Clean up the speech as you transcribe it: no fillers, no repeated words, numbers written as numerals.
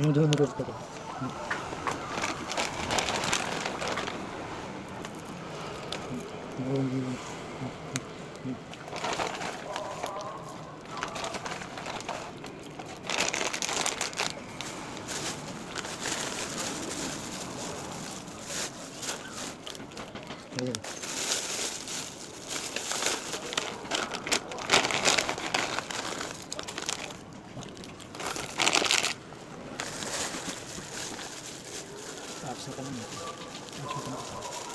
Yung doon maganda ko. Ayan. Tapos na ka naman. Tapos na ka naman.